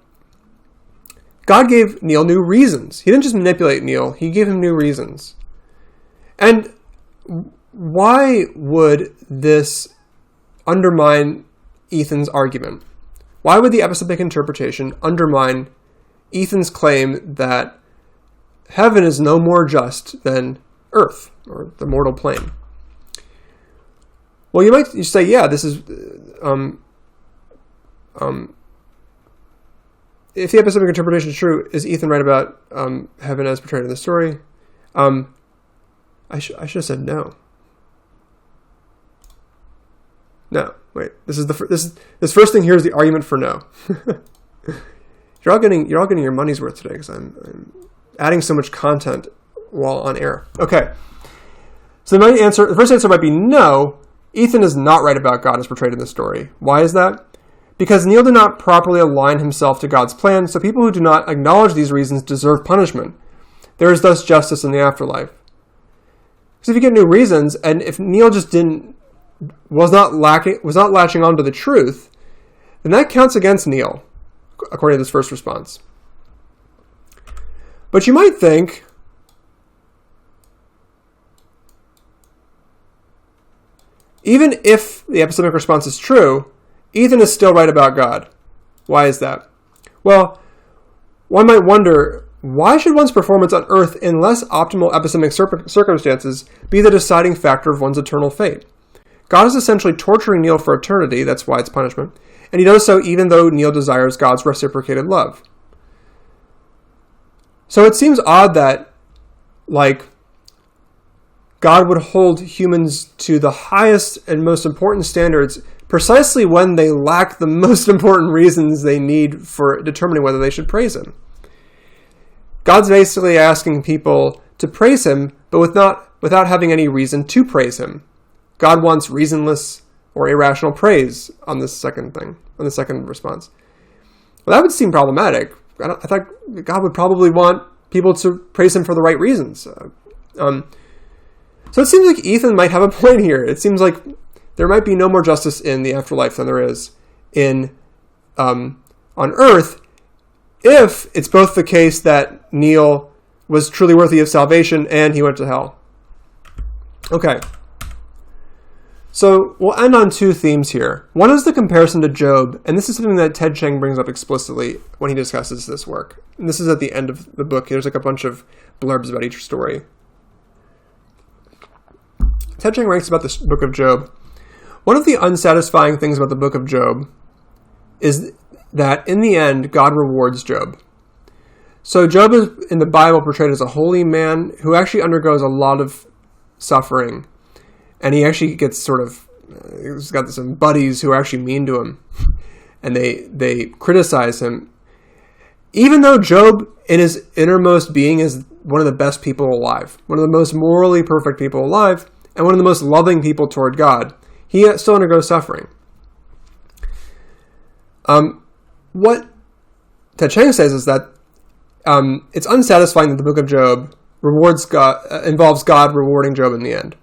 A: God gave Neil new reasons. He didn't just manipulate Neil, he gave him new reasons. And why would this undermine Ethan's argument? Why would the epistemic interpretation undermine Ethan's claim that heaven is no more just than earth, or the mortal plane? Well, you say, yeah, this is if the epistemic interpretation is true, is Ethan right about heaven as portrayed in the story? I should have said no. No. Wait. This first thing here is the argument for no. You're all getting your money's worth today because I'm adding so much content while on air. Okay. So the first answer might be no. Ethan is not right about God as portrayed in the story. Why is that? Because Neil did not properly align himself to God's plan, so people who do not acknowledge these reasons deserve punishment. There is thus justice in the afterlife. Because if you get new reasons, and if Neil just was not latching on to the truth, then that counts against Neil, according to this first response. But you might think, even if the epistemic response is true, Ethan is still right about God. Why is that? Well, one might wonder, why should one's performance on earth in less optimal epistemic circumstances be the deciding factor of one's eternal fate? God is essentially torturing Neil for eternity, that's why it's punishment, and he does so even though Neil desires God's reciprocated love. So it seems odd that, God would hold humans to the highest and most important standards precisely when they lack the most important reasons they need for determining whether they should praise him. God's basically asking people to praise him, but without having any reason to praise him. God wants reasonless or irrational praise on this second response. Well, that would seem problematic. I thought God would probably want people to praise him for the right reasons. So it seems like Ethan might have a point here. It seems like there might be no more justice in the afterlife than there is on earth, if it's both the case that Neil was truly worthy of salvation and he went to hell. Okay. So we'll end on two themes here. One is the comparison to Job, and this is something that Ted Chiang brings up explicitly when he discusses this work. And this is at the end of the book. There's a bunch of blurbs about each story. Ted Chiang writes about the book of Job. One of the unsatisfying things about the book of Job is that in the end, God rewards Job. So Job is in the Bible portrayed as a holy man who actually undergoes a lot of suffering. And he actually gets he's got some buddies who are actually mean to him. And they criticize him. Even though Job, in his innermost being, is one of the best people alive. One of the most morally perfect people alive. And one of the most loving people toward God. He still undergoes suffering. What Ted Chiang says is that it's unsatisfying that the book of Job involves God rewarding Job in the end.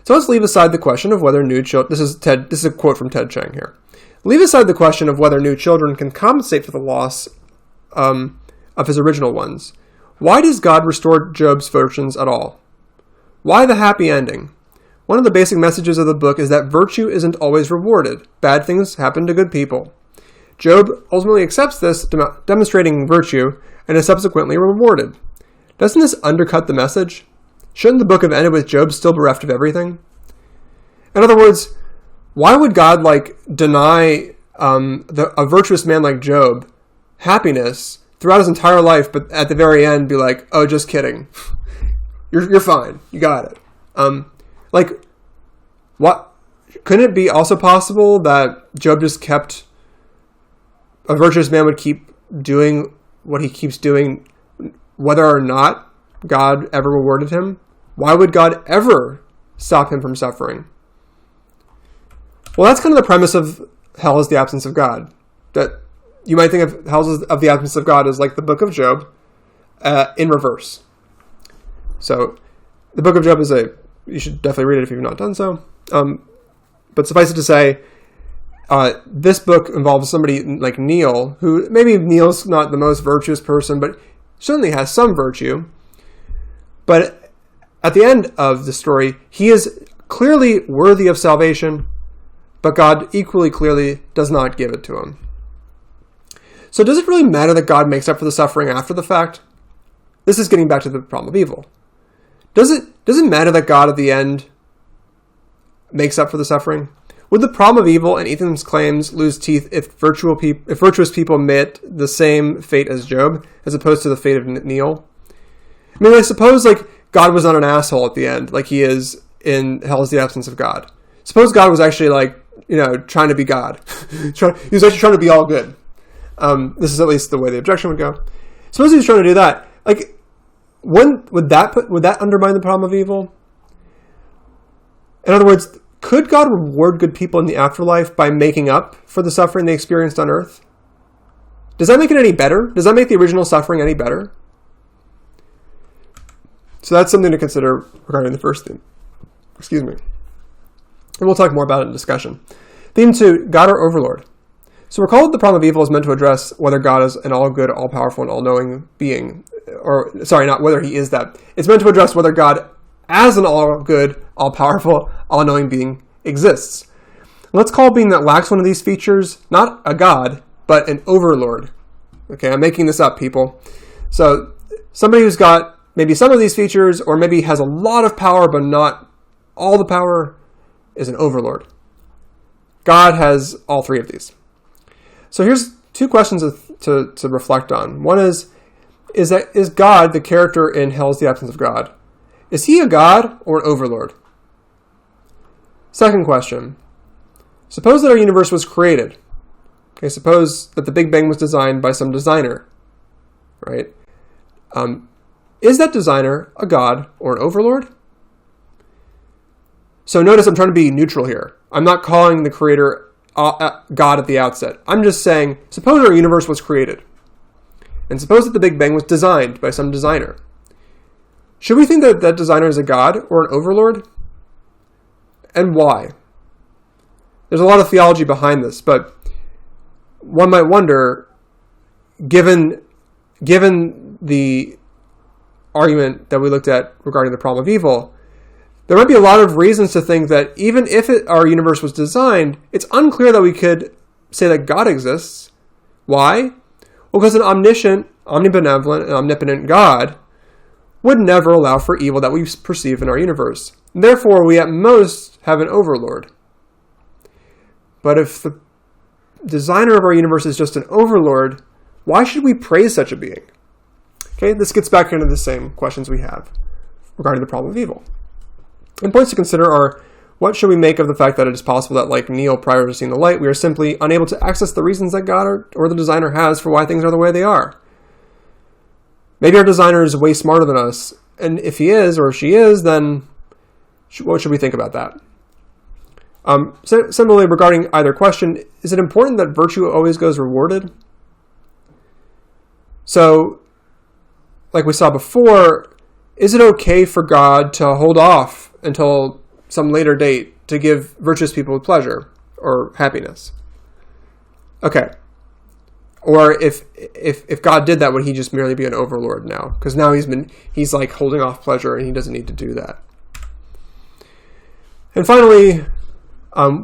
A: So let's leave aside the question of whether new children... This is a quote from Ted Chiang here. Leave aside the question of whether new children can compensate for the loss of his original ones. Why does God restore Job's fortunes at all? Why the happy ending? One of the basic messages of the book is that virtue isn't always rewarded. Bad things happen to good people. Job ultimately accepts this, demonstrating virtue, and is subsequently rewarded. Doesn't this undercut the message? Shouldn't the book have ended with Job still bereft of everything? In other words, why would God deny a virtuous man like Job happiness throughout his entire life, but at the very end be like, oh, just kidding. You're fine. You got it. What? Couldn't it be also possible that Job just kept... A virtuous man would keep doing what he keeps doing whether or not God ever rewarded him? Why would God ever stop him from suffering? Well, that's kind of the premise of hell is the absence of God. That you might think of hell as the absence of God as like the book of Job in reverse. So the book of Job is you should definitely read it if you've not done so. But suffice it to say, this book involves somebody like Neil, who maybe Neil's not the most virtuous person, but certainly has some virtue. But at the end of the story, he is clearly worthy of salvation, but God equally clearly does not give it to him. So does it really matter that God makes up for the suffering after the fact? This is getting back to the problem of evil. Does it matter that God at the end makes up for the suffering? Would the problem of evil and Ethan's claims lose teeth if virtuous people met the same fate as Job, as opposed to the fate of Neil? I mean, I suppose God was not an asshole at the end, like he is in Hell is the Absence of God. Suppose God was actually trying to be God. He was actually trying to be all good. This is at least the way the objection would go. Suppose he was trying to do that. Like, would that undermine the problem of evil? In other words, could God reward good people in the afterlife by making up for the suffering they experienced on earth? Does that make it any better? Does that make the original suffering any better? So that's something to consider regarding the first theme. Excuse me. And we'll talk more about it in discussion. Theme 2, God or Overlord. So recall that the problem of evil is meant to address whether God is an all-good, all-powerful, and all-knowing being. Not whether he is that. It's meant to address whether God, as an all-good, all-powerful, all-knowing being, exists. Let's call being that lacks one of these features not a God, but an overlord. Okay, I'm making this up, people. So somebody who's got maybe some of these features, or maybe has a lot of power but not all the power, is an overlord. God has all three of these. So here's two questions to reflect on. One is God the character in Hell's the Absence of God? Is he a God or an overlord? Second question. Suppose that our universe was created. Okay, suppose that the Big Bang was designed by some designer, right? Is that designer a God or an overlord? So notice I'm trying to be neutral here. I'm not calling the creator God at the outset. I'm just saying, suppose our universe was created. And suppose that the Big Bang was designed by some designer. Should we think that that designer is a God or an overlord? And why? There's a lot of theology behind this, but one might wonder, given the argument that we looked at regarding the problem of evil, there might be a lot of reasons to think that even if our universe was designed, it's unclear that we could say that God exists. Why? Well, because an omniscient, omnibenevolent, and omnipotent God would never allow for evil that we perceive in our universe. Therefore, we at most have an overlord. But if the designer of our universe is just an overlord, why should we praise such a being? Okay, this gets back into the same questions we have regarding the problem of evil. And points to consider are, what should we make of the fact that it is possible that, like Neil prior to seeing the light, we are simply unable to access the reasons that God or the designer has for why things are the way they are? Maybe our designer is way smarter than us, and if he is, or if she is, then what should we think about that? Similarly, regarding either question, is it important that virtue always goes rewarded? So, like we saw before, is it okay for God to hold off until some later date to give virtuous people pleasure or happiness? Okay. Or if God did that, would he just merely be an overlord now? Because now he's like holding off pleasure and he doesn't need to do that. And finally,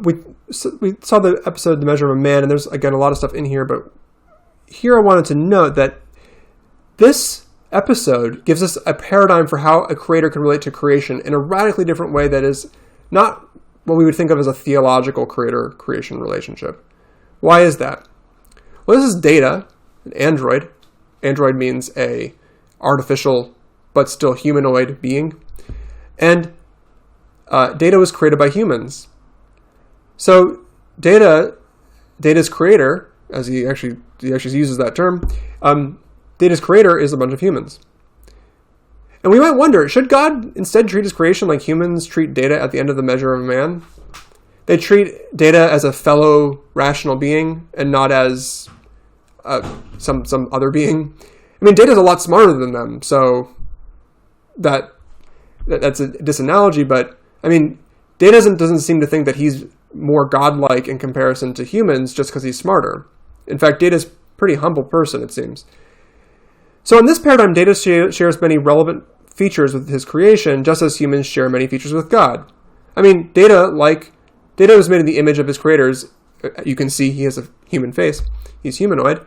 A: we saw the episode The Measure of a Man, and there's again a lot of stuff in here, but here I wanted to note that this episode gives us a paradigm for how a creator can relate to creation in a radically different way that is not what we would think of as a theological creator-creation relationship. Why is that? Well, this is Data, an android. Android means a artificial but still humanoid being. And Data was created by humans. So Data's creator, as he actually uses that term, Data's creator is a bunch of humans. And we might wonder, should God instead treat his creation like humans treat Data at the end of The Measure of a Man? They treat Data as a fellow rational being and not as some other being. I mean, Data's a lot smarter than them, so that's a disanalogy, but I mean, Data doesn't seem to think that he's more godlike in comparison to humans just because he's smarter. In fact, Data's a pretty humble person, it seems. So in this paradigm, Data shares many relevant features with his creation, just as humans share many features with God. I mean, Data was made in the image of his creators. You can see he has a human face. He's humanoid.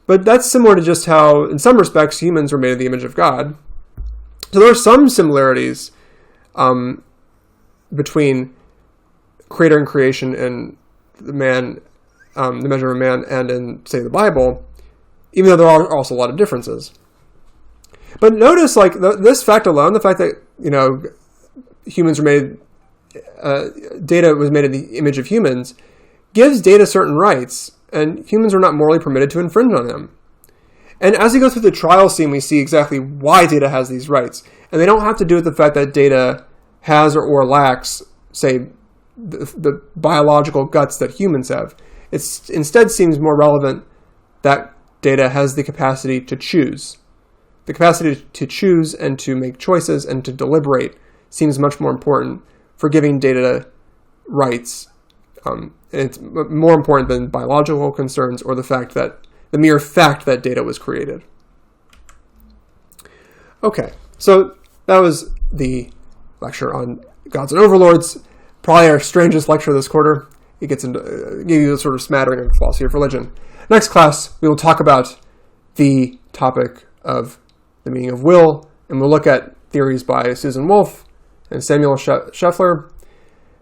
A: But that's similar to just how, in some respects, humans were made in the image of God. So there are some similarities between creator and creation and the measure of a man, and in, say, the Bible, even though there are also a lot of differences. But notice, like, this fact alone, the fact that, humans were made data was made in the image of humans, gives data certain rights, and humans are not morally permitted to infringe on them. And as we go through the trial scene, we see exactly why data has these rights. And they don't have to do with the fact that data has or lacks, say, the biological guts that humans have. It instead seems more relevant that data has the capacity to choose. The capacity to choose and to make choices and to deliberate seems much more important for giving data rights. It's more important than biological concerns or the mere fact that data was created. Okay, so that was the lecture on Gods and Overlords. Probably our strangest lecture this quarter. It gets into give you a sort of smattering of philosophy of religion. Next class, we will talk about the topic of the meaning of will, and we'll look at theories by Susan Wolf and Samuel Scheffler,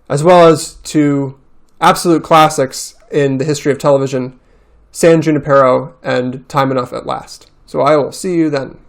A: as well as two absolute classics in the history of television, San Junipero and Time Enough at Last. So I will see you then.